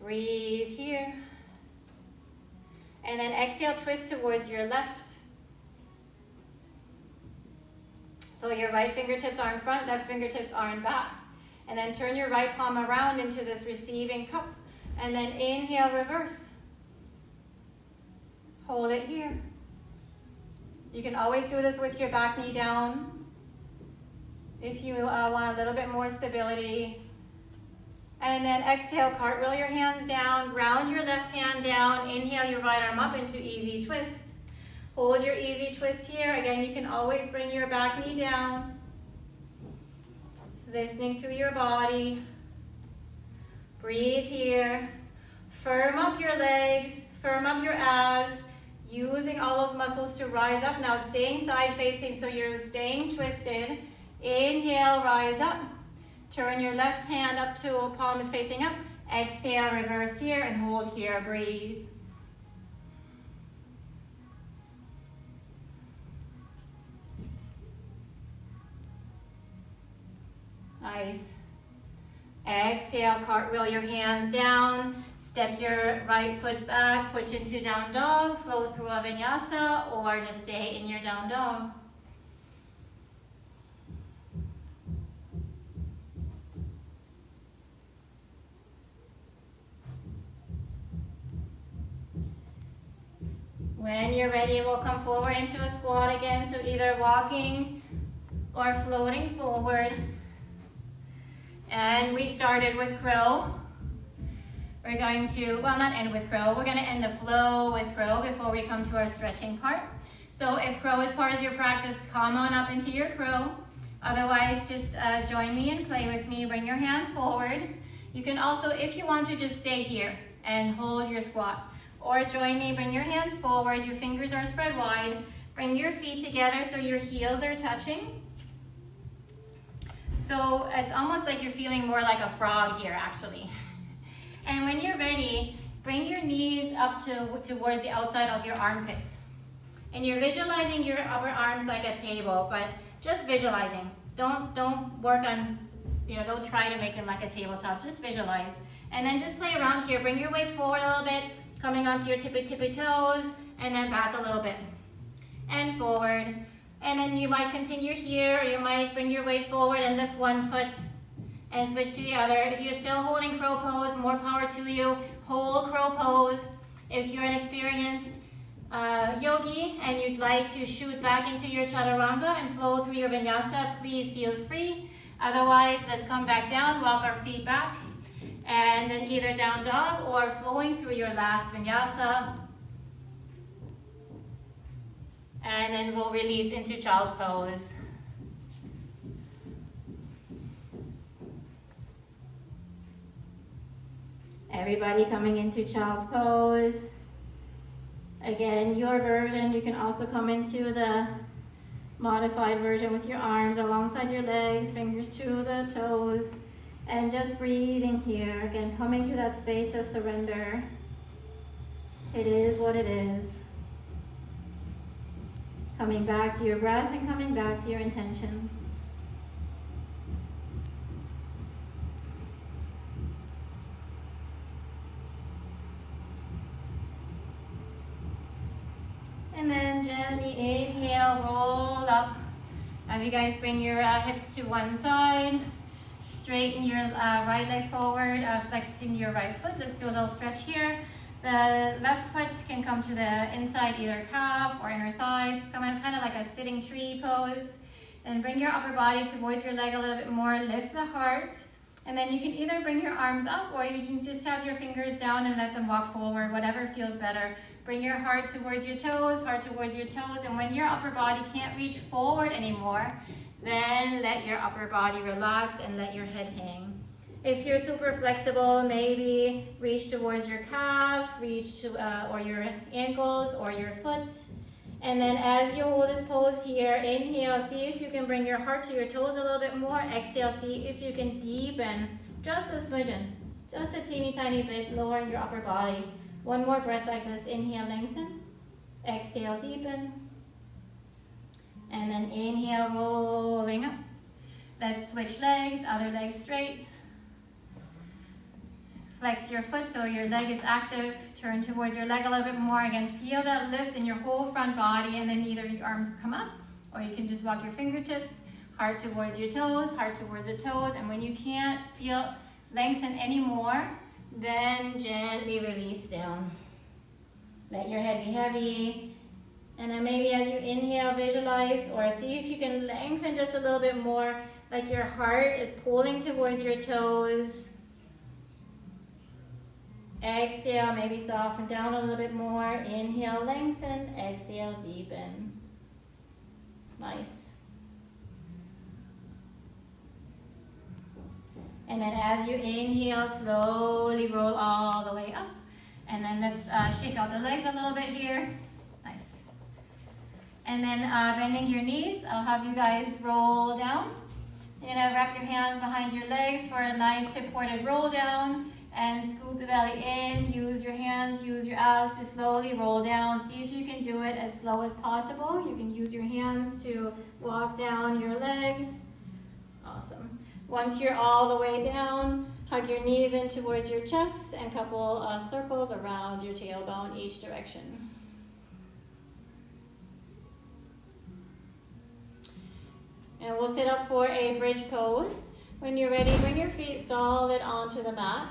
Speaker 1: Breathe here. And then exhale, twist towards your left. So your right fingertips are in front, left fingertips are in back. And then turn your right palm around into this receiving cup. And then inhale, reverse. Hold it here. You can always do this with your back knee down if you want a little bit more stability. And then exhale, cartwheel your hands down, ground your left hand down, inhale your right arm up into easy twist. Hold your easy twist here. Again, you can always bring your back knee down. Listening to your body. Breathe here. Firm up your legs, firm up your abs, using all those muscles to rise up. Now staying side facing, so you're staying twisted. Inhale, rise up. Turn your left hand up to palm is facing up. Exhale, reverse here and hold here. Breathe. Nice. Exhale, cartwheel your hands down. Step your right foot back, push into down dog, flow through a vinyasa, or just stay in your down dog. When you're ready, we'll come forward into a squat again, so either walking or floating forward. And we started with crow. We're going to, well, not end with crow. We're going to end the flow with crow before we come to our stretching part. So if crow is part of your practice, come on up into your crow. Otherwise, just join me and play with me. Bring your hands forward. You can also, if you want to, just stay here and hold your squat. Or join me, bring your hands forward. Your fingers are spread wide. Bring your feet together so your heels are touching. So it's almost like you're feeling more like a frog here, actually. And when you're ready, bring your knees up towards the outside of your armpits. And you're visualizing your upper arms like a table, but just visualizing. Don't work on, don't try to make them like a tabletop, just visualize. And then just play around here. Bring your weight forward a little bit, coming onto your tippy toes, and then back a little bit. And forward. And then you might continue here, or you might bring your weight forward and lift one foot and switch to the other. If you're still holding crow pose, more power to you. Hold crow pose. If you're an experienced yogi and you'd like to shoot back into your chaturanga and flow through your vinyasa, please feel free. Otherwise, let's come back down, walk our feet back, and then either down dog or flowing through your last vinyasa. And then we'll release into child's pose. Everybody coming into child's pose. Again, your version, you can also come into the modified version with your arms alongside your legs, fingers to the toes, and just breathing here. Again, coming to that space of surrender. It is what it is. Coming back to your breath and coming back to your intention. And then gently inhale, roll up. Now you guys bring your hips to one side. Straighten your right leg forward, flexing your right foot. Let's do a little stretch here. The left foot can come to the inside, either calf or inner thighs. Just come in kind of like a sitting tree pose. And bring your upper body towards your leg a little bit more. Lift the heart. And then you can either bring your arms up or you can just have your fingers down and let them walk forward, whatever feels better. Bring your heart towards your toes, heart towards your toes. And when your upper body can't reach forward anymore, then let your upper body relax and let your head hang. If you're super flexible, maybe reach towards your calf, reach to, or your ankles or your foot. And then as you hold this pose here, inhale, see if you can bring your heart to your toes a little bit more. Exhale, see if you can deepen just a smidgen, just a teeny tiny bit, lowering your upper body. One more breath like this. Inhale, lengthen. Exhale, deepen. And then inhale, rolling up. Let's switch legs, other leg straight. Flex your foot so your leg is active. Turn towards your leg a little bit more. Again, feel that lift in your whole front body, and then either your arms come up or you can just walk your fingertips. Heart towards your toes, heart towards the toes. And when you can't feel lengthen anymore, then gently release down. Let your head be heavy. And then maybe as you inhale, visualize or see if you can lengthen just a little bit more, like your heart is pulling towards your toes. Exhale, maybe soften down a little bit more. Inhale, lengthen. Exhale, deepen. Nice. And then as you inhale, slowly roll all the way up. And then let's shake out the legs a little bit here. Nice. And then bending your knees, I'll have you guys roll down. You're gonna wrap your hands behind your legs for a nice supported roll down. And scoop the belly in, use your hands, use your abs to slowly roll down. See if you can do it as slow as possible. You can use your hands to walk down your legs. Awesome. Once you're all the way down, hug your knees in towards your chest and a couple circles around your tailbone each direction. And we'll sit up for a bridge pose. When you're ready, bring your feet solid onto the mat.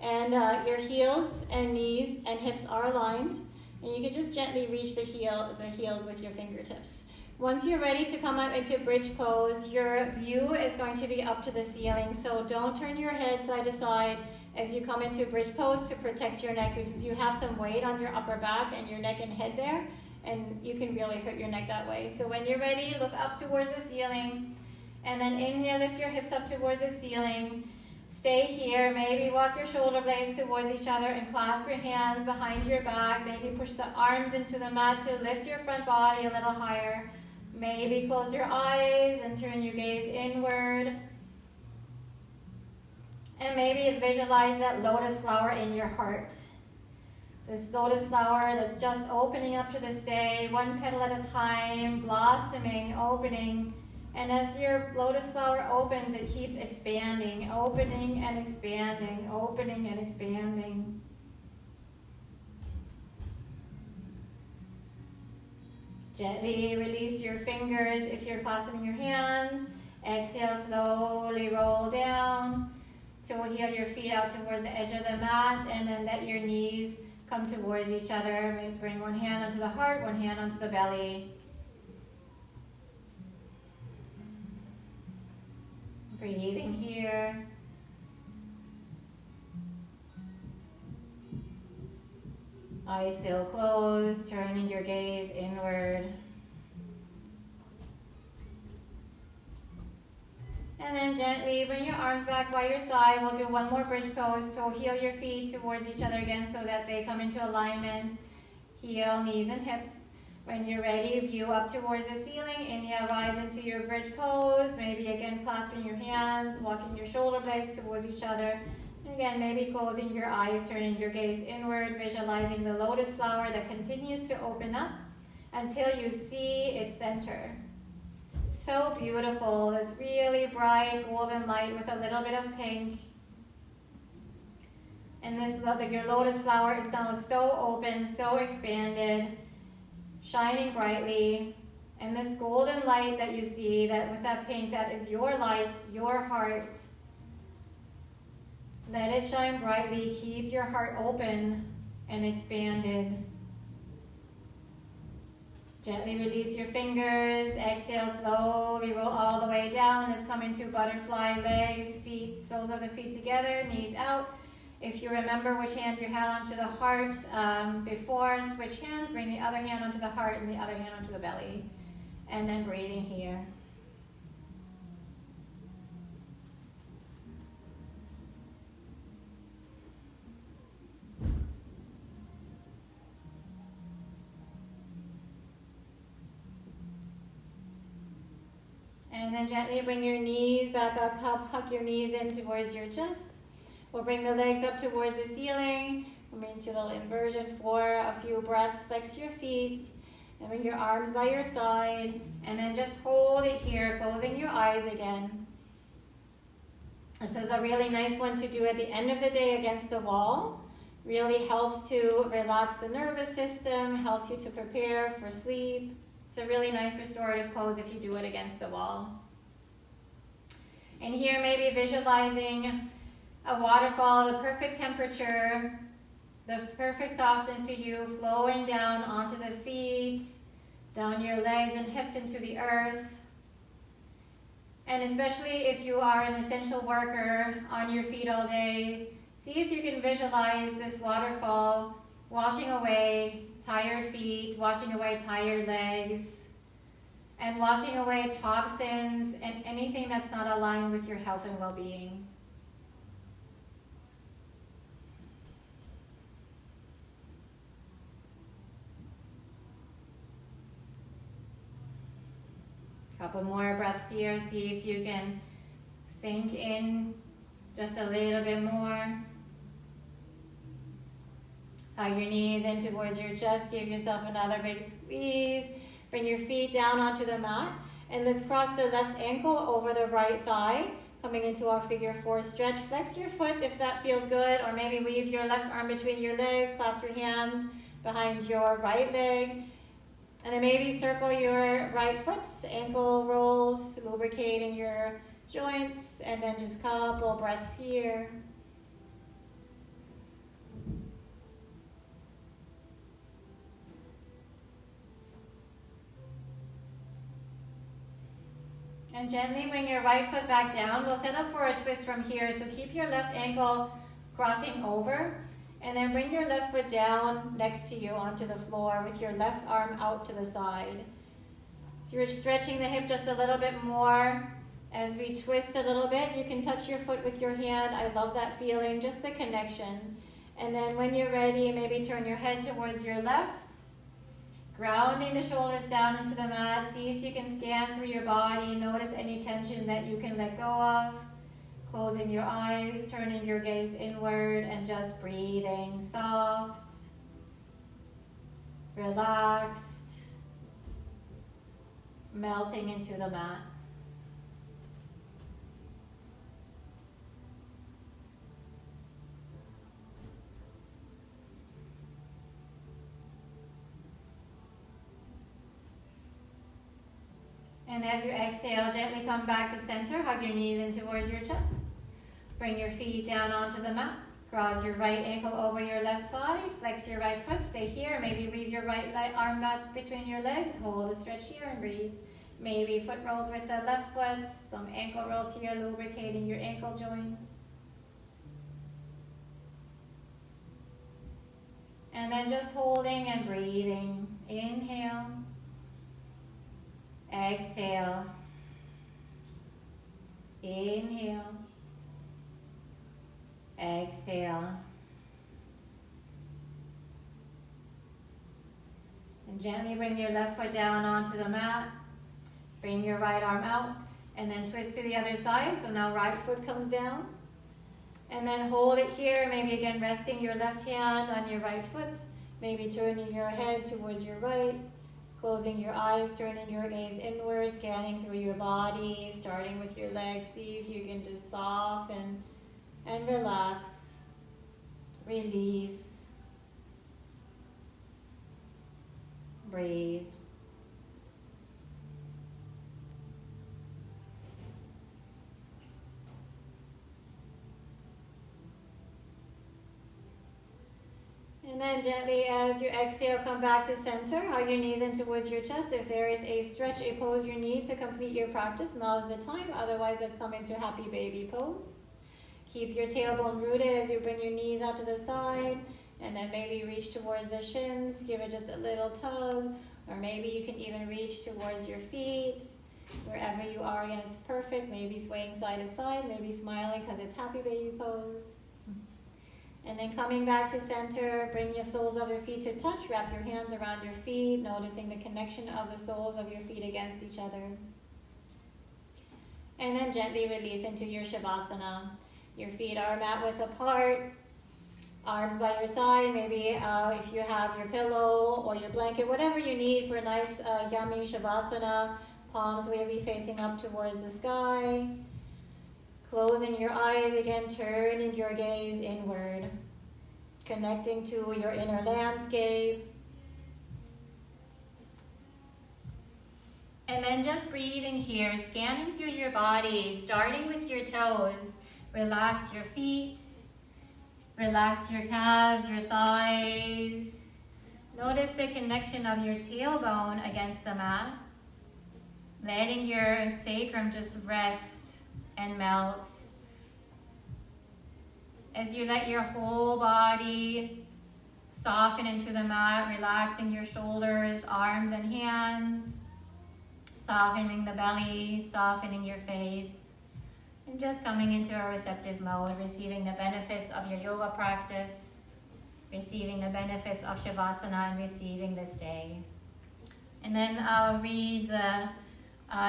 Speaker 1: And your heels and knees and hips are aligned. And you can just gently reach the heels with your fingertips. Once you're ready to come up into bridge pose, your view is going to be up to the ceiling. So don't turn your head side to side as you come into bridge pose to protect your neck, because you have some weight on your upper back and your neck and head there. And you can really hurt your neck that way. So when you're ready, look up towards the ceiling. And then inhale, lift your hips up towards the ceiling. Stay here, maybe walk your shoulder blades towards each other and clasp your hands behind your back. Maybe push the arms into the mat to lift your front body a little higher. Maybe close your eyes and turn your gaze inward. And maybe visualize that lotus flower in your heart. This lotus flower that's just opening up to this day, one petal at a time, blossoming, opening. And as your lotus flower opens, it keeps expanding, opening and expanding, opening and expanding. Gently release your fingers if you're clasping your hands. Exhale, slowly roll down. So heel your feet out towards the edge of the mat, and then let your knees come towards each other. Maybe bring one hand onto the heart, one hand onto the belly. Breathing here. Eyes still closed, turning your gaze inward. And then gently bring your arms back by your side. We'll do one more bridge pose. So heel your feet towards each other again so that they come into alignment. Heel, knees and hips. When you're ready, view up towards the ceiling. Inhale, rise into your bridge pose. Maybe again clasping your hands, walking your shoulder blades towards each other. And again, maybe closing your eyes, turning your gaze inward, visualizing the lotus flower that continues to open up until you see its center. So beautiful. This really bright golden light with a little bit of pink. And this, your lotus flower is now so open, so expanded, shining brightly. And this golden light that you see, that with that pink, that is your light, your heart. Let it shine brightly. Keep your heart open and expanded. Gently release your fingers. Exhale, slowly roll all the way down. Let's come into butterfly legs, feet, soles of the feet together, knees out. If you remember which hand you had onto the heart before, switch hands, bring the other hand onto the heart and the other hand onto the belly. And then breathing here. And then gently bring your knees back up, hug your knees in towards your chest. We'll bring the legs up towards the ceiling. We'll bring into a little inversion for a few breaths. Flex your feet. And bring your arms by your side. And then just hold it here, closing your eyes again. This is a really nice one to do at the end of the day against the wall. Really helps to relax the nervous system, helps you to prepare for sleep. It's a really nice restorative pose if you do it against the wall. And here maybe visualizing a waterfall, the perfect temperature, the perfect softness for you, flowing down onto the feet, down your legs and hips into the earth. And especially if you are an essential worker on your feet all day, see if you can visualize this waterfall washing away tired feet, washing away tired legs, and washing away toxins and anything that's not aligned with your health and well-being. Couple more breaths here. See if you can sink in just a little bit more. Hug your knees in towards your chest. Give yourself another big squeeze. Bring your feet down onto the mat. And let's cross the left ankle over the right thigh. Coming into our figure four stretch. Flex your foot if that feels good. Or maybe weave your left arm between your legs. Clasp your hands behind your right leg. And then maybe circle your right foot, ankle rolls, lubricating your joints, and then just couple breaths here. And gently bring your right foot back down. We'll set up for a twist from here, so keep your left ankle crossing over. And then bring your left foot down next to you onto the floor with your left arm out to the side. So you're stretching the hip just a little bit more. As we twist a little bit, you can touch your foot with your hand. I love that feeling, just the connection. And then when you're ready, maybe turn your head towards your left. Grounding the shoulders down into the mat. See if you can scan through your body. Notice any tension that you can let go of. Closing your eyes, turning your gaze inward, and just breathing soft, relaxed, melting into the mat. And as you exhale, gently come back to center. Hug your knees in towards your chest. Bring your feet down onto the mat. Cross your right ankle over your left thigh. Flex your right foot. Stay here. Maybe weave your right arm back between your legs. Hold the stretch here and breathe. Maybe foot rolls with the left foot. Some ankle rolls here, lubricating your ankle joints. And then just holding and breathing. Inhale. Exhale. Inhale. Exhale. And gently bring your left foot down onto the mat. Bring your right arm out and then twist to the other side. So now right foot comes down. And then hold it here. Maybe again resting your left hand on your right foot. Maybe turning your head towards your right. Closing your eyes, turning your gaze inward, scanning through your body, starting with your legs. See if you can just soften and relax, release, breathe. And then gently as you exhale, come back to center. Hug your knees in towards your chest. If there is a stretch, a pose you need to complete your practice, now is the time. Otherwise, let's come into happy baby pose. Keep your tailbone rooted as you bring your knees out to the side. And then maybe reach towards the shins. Give it just a little tug. Or maybe you can even reach towards your feet. Wherever you are, again, it's perfect. Maybe swaying side to side. Maybe smiling because it's happy baby pose. And then coming back to center, bring your soles of your feet to touch. Wrap your hands around your feet, noticing the connection of the soles of your feet against each other. And then gently release into your Shavasana. Your feet are mat width apart, arms by your side. Maybe if you have your pillow or your blanket, whatever you need for a nice yummy Shavasana. Palms wavy facing up towards the sky. Closing your eyes again, turning your gaze inward, connecting to your inner landscape. And then just breathing here, scanning through your body, starting with your toes. Relax your feet, relax your calves, your thighs. Notice the connection of your tailbone against the mat. Letting your sacrum just rest and melt. As you let your whole body soften into the mat, relaxing your shoulders, arms, and hands. Softening the belly, softening your face. And just coming into a receptive mode, receiving the benefits of your yoga practice, receiving the benefits of Shavasana, and receiving this day. And then I'll read the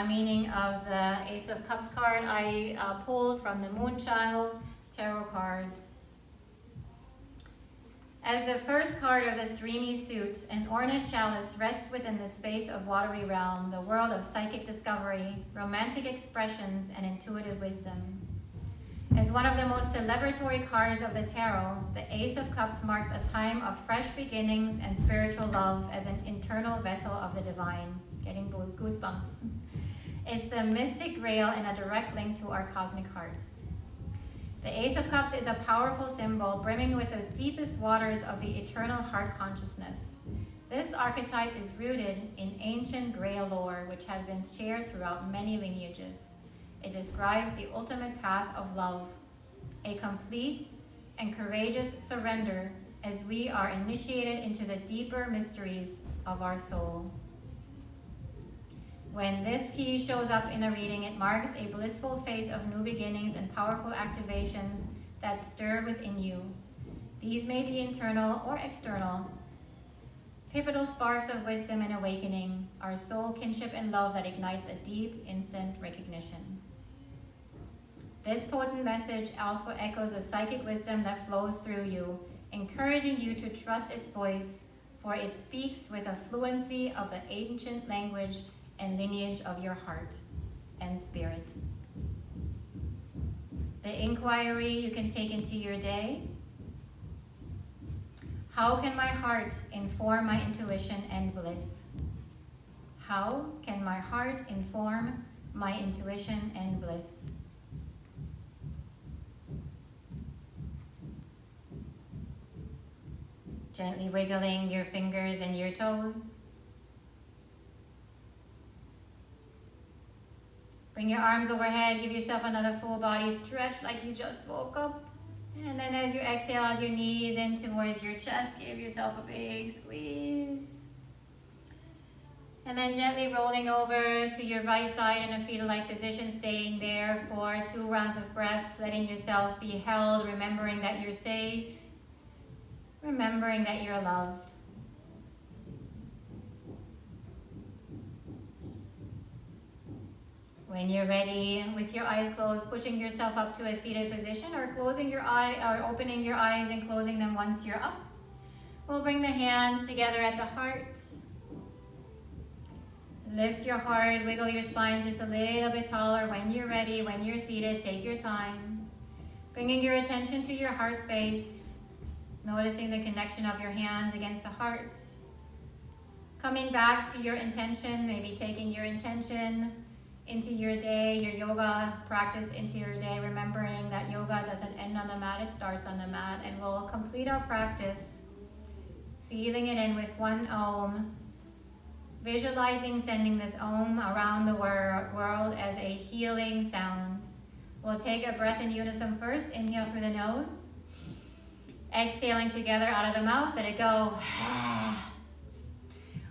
Speaker 1: meaning of the Ace of Cups card I pulled from the Moonchild Tarot cards. As the first card of this dreamy suit, an ornate chalice rests within the space of watery realm, the world of psychic discovery, romantic expressions, and intuitive wisdom. As one of the most celebratory cards of the tarot, the Ace of Cups marks a time of fresh beginnings and spiritual love as an internal vessel of the divine. Getting goosebumps. It's the mystic grail and a direct link to our cosmic heart. The Ace of Cups is a powerful symbol brimming with the deepest waters of the eternal heart consciousness. This archetype is rooted in ancient Grail lore, which has been shared throughout many lineages. It describes the ultimate path of love, a complete and courageous surrender as we are initiated into the deeper mysteries of our soul. When this key shows up in a reading, it marks a blissful phase of new beginnings and powerful activations that stir within you. These may be internal or external. Pivotal sparks of wisdom and awakening, our soul kinship and love that ignites a deep, instant recognition. This potent message also echoes a psychic wisdom that flows through you, encouraging you to trust its voice, for it speaks with a fluency of the ancient language and lineage of your heart and spirit. The inquiry you can take into your day: how can my heart inform my intuition and bliss? How can my heart inform my intuition and bliss? Gently wiggling your fingers and your toes. Bring your arms overhead, give yourself another full body stretch like you just woke up. And then as you exhale out your knees in towards your chest, give yourself a big squeeze. And then gently rolling over to your right side in a fetal-like position, staying there for 2 rounds of breaths, letting yourself be held, remembering that you're safe, remembering that you're loved. When you're ready, with your eyes closed, pushing yourself up to a seated position, or closing your eye, or opening your eyes and closing them once you're up. We'll bring the hands together at the heart. Lift your heart, wiggle your spine just a little bit taller. When you're ready, when you're seated, take your time. Bringing your attention to your heart space, noticing the connection of your hands against the heart. Coming back to your intention, maybe taking your intention into your day, your yoga practice into your day, remembering that yoga doesn't end on the mat, it starts on the mat. And we'll complete our practice, sealing it in with 1 Om, visualizing sending this Om around the world as a healing sound. We'll take a breath in unison first. Inhale through the nose. Exhaling together out of the mouth, let it go.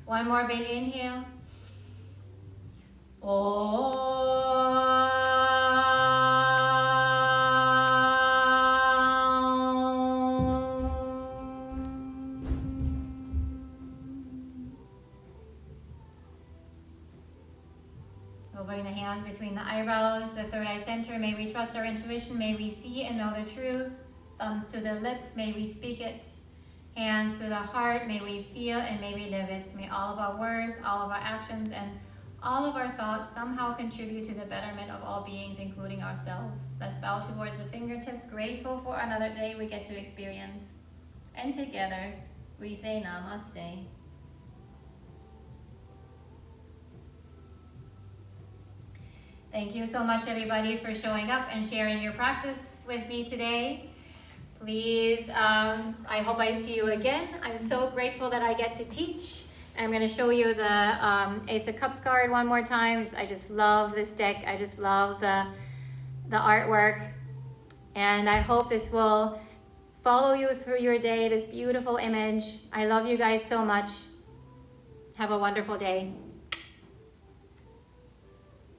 Speaker 1: 1 more big inhale. We'll bring the hands between the eyebrows, the third eye center. May we trust our intuition. May we see and know the truth. Thumbs to the lips. May we speak it. Hands to the heart. May we feel and may we live it. May all of our words, all of our actions, and all of our thoughts somehow contribute to the betterment of all beings, including ourselves. Let's bow towards the fingertips, grateful for another day we get to experience. And together, we say Namaste. Thank you so much, everybody, for showing up and sharing your practice with me today. Please, I hope I see you again. I'm so grateful that I get to teach. I'm going to show you the Ace of Cups card one more time. I just love this deck. I just love the artwork. And I hope this will follow you through your day, this beautiful image. I love you guys so much. Have a wonderful day.